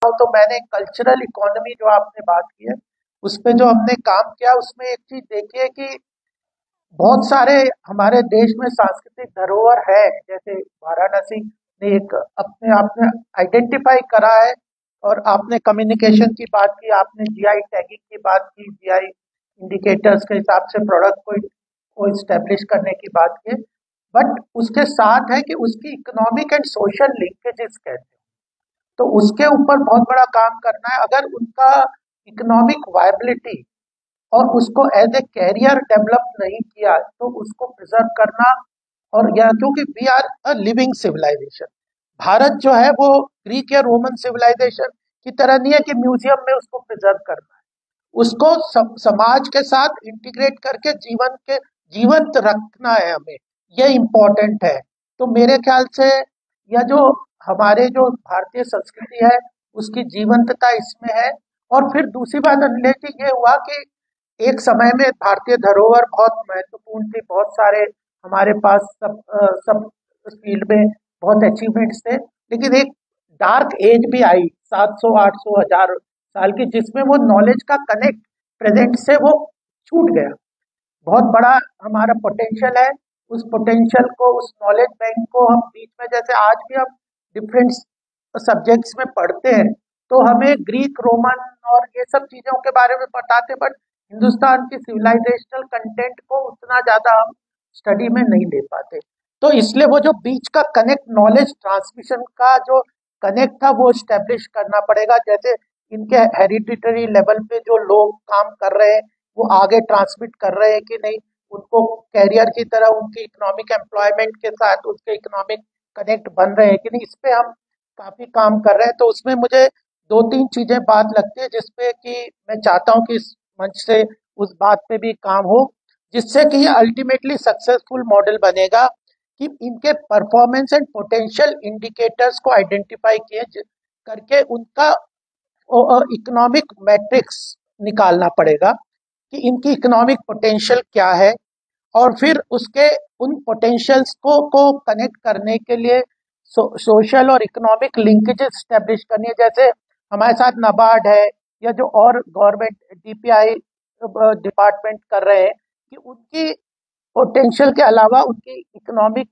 तो मैंने cultural economy जो आपने बात की है उस पे जो हमने काम किया उसमें एक चीज देखी है कि बहुत सारे हमारे देश में सांस्कृतिक धरोहर है। जैसे वाराणसी ने एक अपने आप में आइडेंटिफाई करा है। और आपने कम्युनिकेशन की बात की, आपने जीआई टैगिंग की बात की, जीआई इंडिकेटर्स के हिसाब से प्रोडक्ट को इस्टेब्लिश करने की बात की। बट उसके साथ है कि उसकी इकोनॉमिक एंड सोशल लिंकेजेस कैसे हैं। तो उसके ऊपर बहुत बड़ा काम करना है। अगर उनका इकोनॉमिक वायबिलिटी और उसको एज ए कैरियर डेवलप नहीं किया तो उसको प्रिजर्व करना। और या क्योंकि we are a living civilization, Bharat जो है वो ग्रीक या रोमन सिविलाइजेशन की तरह नहीं है कि म्यूजियम में उसको प्रिजर्व करना है। उसको समाज के साथ इंटीग्रेट करके जीवंत रखना है हमें। ये इम्पोर्टेंट है। तो मेरे ख्याल से यह जो हमारे जो भारतीय संस्कृति है उसकी जीवंतता इसमें है। और फिर दूसरी बात रिलेटिव ये हुआ कि एक समय में भारतीय धरोहर बहुत महत्वपूर्ण थी। बहुत सारे हमारे पास सब फील्ड में बहुत अचीवमेंट्स थे। लेकिन एक डार्क एज भी आई 700 800 हजार साल की, जिसमें वो नॉलेज का कनेक्ट प्रेजेंट से वो छूट गया। बहुत बड़ा हमारा पोटेंशियल है। उस पोटेंशियल को, उस नॉलेज बैंक को हम बीच में, जैसे आज भी हम डिफरेंट सब्जेक्ट्स में पढ़ते हैं तो हमें ग्रीक रोमन और ये सब चीजों के बारे में बताते, बट हिंदुस्तान की सिविलाइजेशनल कंटेंट को उतना ज्यादा हम स्टडी में नहीं ले पाते। तो इसलिए वो जो बीच का कनेक्ट, नॉलेज ट्रांसमिशन का जो कनेक्ट था वो स्टेब्लिश करना पड़ेगा। जैसे इनके हेरिडिटरी लेवल पे जो लोग काम कर रहे हैं वो आगे ट्रांसमिट कर रहे हैं कि नहीं, उनको कैरियर की तरह उनकी इकोनॉमिक एम्प्लॉयमेंट के साथ उसके इकोनॉमिक कनेक्ट बन रहे हैं कि नहीं, इस पे हम काफी काम कर रहे हैं। तो उसमें मुझे दो तीन चीजें बात लगती है जिसपे कि मैं चाहता हूँ कि इस मंच से उस बात पे भी काम हो, जिससे कि ये अल्टीमेटली सक्सेसफुल मॉडल बनेगा कि इनके परफॉर्मेंस एंड पोटेंशियल इंडिकेटर्स को आइडेंटिफाई किए करके उनका इकोनॉमिक मैट्रिक्स निकालना पड़ेगा कि इनकी इकोनॉमिक पोटेंशियल क्या है। और फिर उसके उन पोटेंशियल्स को कनेक्ट करने के लिए सोशल और इकोनॉमिक लिंकेजेस स्टैब्लिश करनी है। जैसे हमारे साथ नाबार्ड है या जो और गवर्नमेंट डीपीआई डिपार्टमेंट कर रहे हैं कि उनकी पोटेंशियल के अलावा उनकी इकोनॉमिक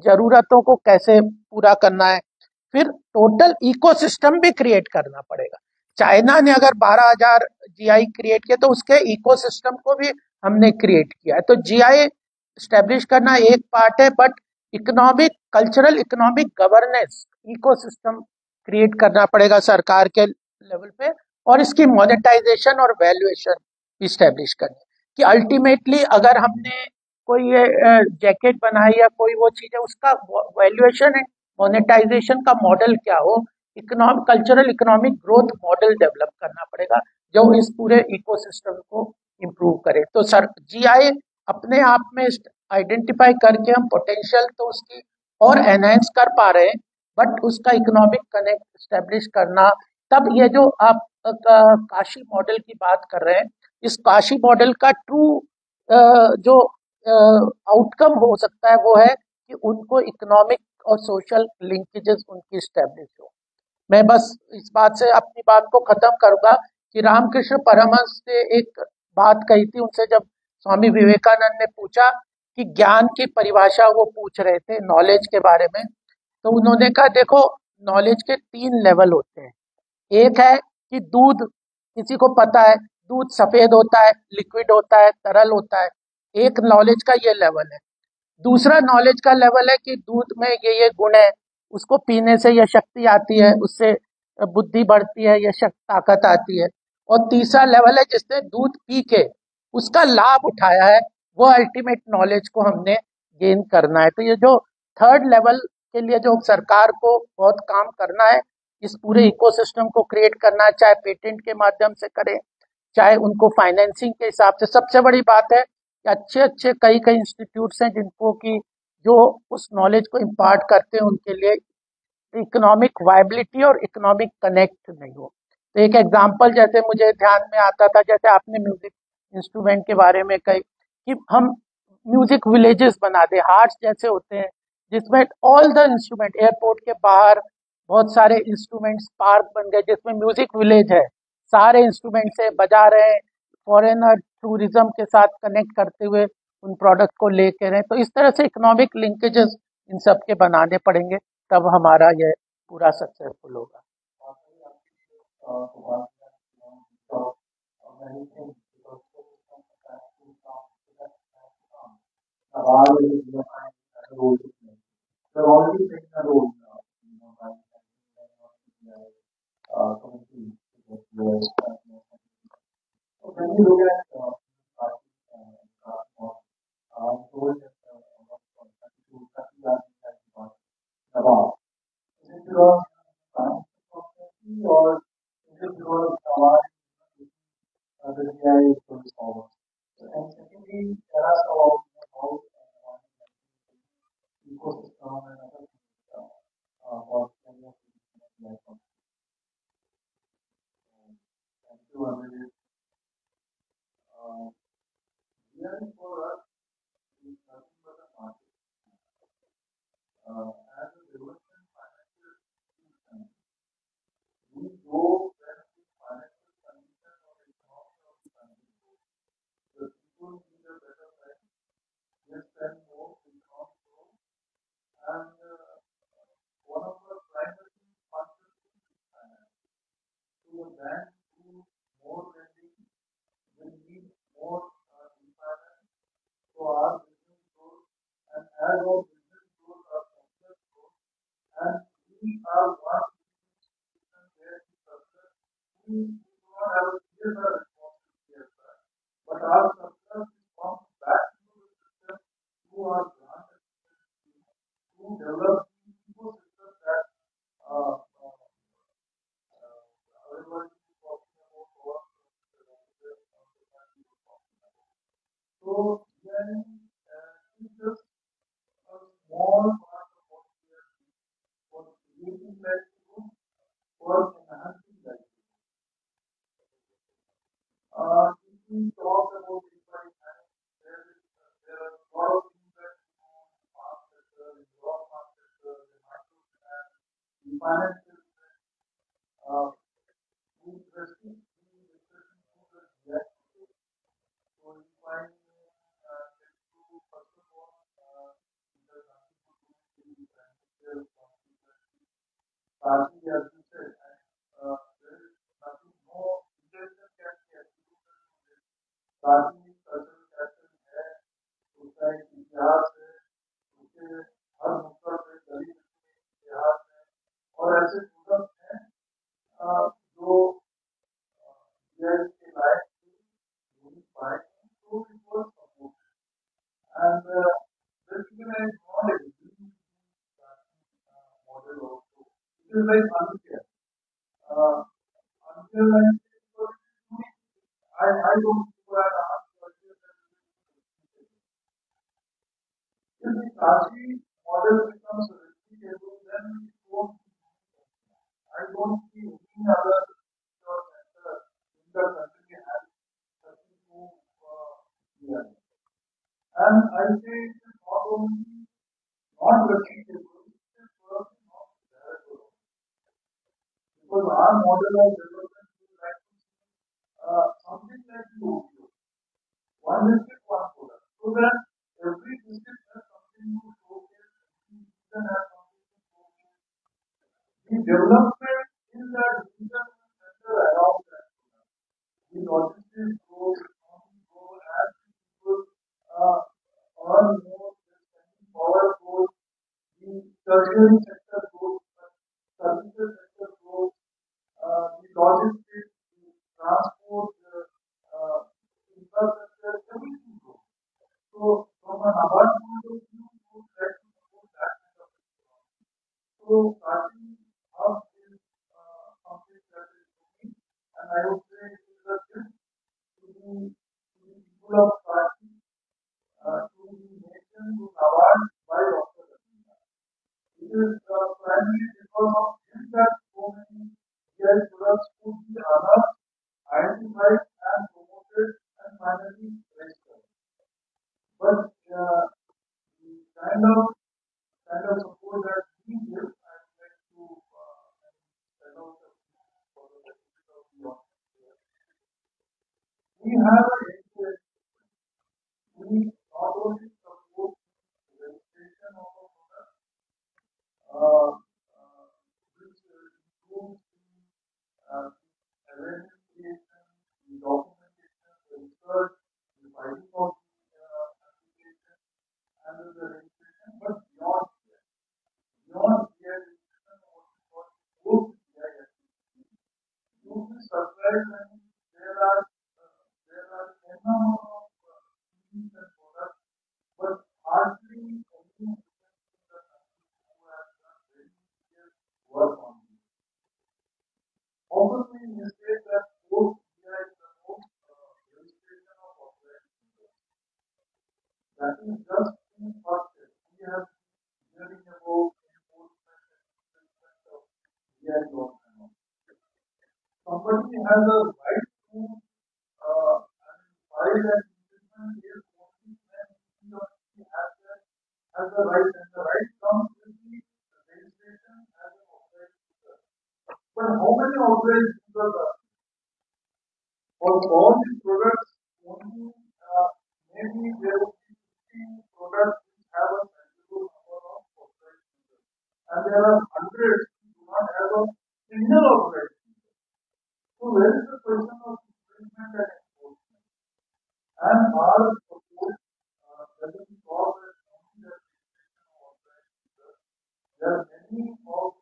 जरूरतों को कैसे पूरा करना है। फिर टोटल इकोसिस्टम भी क्रिएट करना पड़ेगा। चाइना ने अगर 12,000 जीआई क्रिएट किया तो उसके इकोसिस्टम को भी हमने क्रिएट किया है। तो जीआई स्टैब्लिश करना एक पार्ट है, but economic, cultural economic governance ecosystem create करना पड़ेगा सरकार के लेवल पे। और इसकी मोनेटाइजेशन और वैल्यूएशन भी स्टैब्लिश करनी, कि अल्टीमेटली अगर हमने कोई ये जैकेट बनाई या कोई वो चीज है, उसका वैल्यूएशन है, मोनेटाइजेशन का मॉडल क्या हो, economic, cultural economic growth model develop करना पड़ेगा जो इस पूरे इकोसिस्टम को इम्प्रूव करे। तो सर जीआई अपने आप में आइडेंटिफाई करके हम पोटेंशियल तो उसकी और एनहेंस कर पा रहे हैं, बट उसका इकोनॉमिक कनेक्ट स्टेब्लिश करना, तब ये जो आप काशी मॉडल की बात कर रहे हैं, इस काशी मॉडल का ट्रू जो आउटकम हो सकता है वो है कि उनको इकोनॉमिक और सोशल लिंकेजेस उनकी स्टैब्लिश हो। मैं बस इस बात से अपनी बात को खत्म करूंगा कि रामकृष्ण परमहंस ने एक बात कही थी, उनसे जब स्वामी विवेकानंद ने पूछा कि ज्ञान की परिभाषा, वो पूछ रहे थे नॉलेज के बारे में, तो उन्होंने कहा देखो, नॉलेज के तीन लेवल होते हैं। एक है कि दूध, किसी को पता है दूध सफेद होता है, लिक्विड होता है, तरल होता है, एक नॉलेज का ये लेवल है। दूसरा नॉलेज का लेवल है कि दूध में ये गुण है, उसको पीने से यह शक्ति आती है, उससे बुद्धि बढ़ती है, यह शक्ति, ताकत आती है। और तीसरा लेवल है जिसने दूध पी के उसका लाभ उठाया है, वो अल्टीमेट नॉलेज को हमने गेन करना है। तो ये जो थर्ड लेवल के लिए जो सरकार को बहुत काम करना है, इस पूरे इकोसिस्टम को क्रिएट करना है, चाहे पेटेंट के माध्यम से करें, चाहे उनको फाइनेंसिंग के हिसाब से। सबसे बड़ी बात है कि अच्छे अच्छे कई कई इंस्टीट्यूट्स हैं जिनको कि जो उस नॉलेज को इम्पार्ट करते हैं, उनके लिए इकोनॉमिक वायबिलिटी और इकोनॉमिक कनेक्ट नहीं हो। तो एक एग्जांपल जैसे मुझे ध्यान में आता था, जैसे आपने म्यूजिक इंस्ट्रूमेंट के बारे में कही कि हम म्यूजिक विलेजेस बना दे, हार्ट्स जैसे होते हैं जिसमें ऑल द इंस्ट्रूमेंट, एयरपोर्ट के बाहर बहुत सारे इंस्ट्रूमेंट्स पार्क बन गए जिसमें म्यूजिक विलेज है, सारे इंस्ट्रूमेंट से बजा रहे हैं, फॉरेनर टूरिज्म के साथ कनेक्ट करते हुए उन प्रोडक्ट को लेके रहे हैं। तो इस तरह से इकोनॉमिक लिंकेजेस इन सब के बनाने पड़ेंगे, तब हमारा ये पूरा सक्सेसफुल होगा। We have a we not only support registration of a product, which includes the awareness creation, the documentation, the research, the filing of the application, and the registration, but beyond GI registration, what is called post GI activity. You will be surprised when there are n number of schemes and products, but hardly any in the country who has done very serious work on it. Often we mistake that post GI is the most registration of authorized. That is just the first step. We have been hearing about enforcement and improvement of GI laws and all. Somebody has a right to file an improvement is only when he or she has the right, and the right comes with the registration as an authorized user. But how many authorized users are for all these products? Only maybe there will be 50 products which have a sizable number of authorized users, and there are hundreds who do not have a single authorized user. So where is the question of improvement and enforcement? And our support doesn't solve only the registration of authorized users. There are many of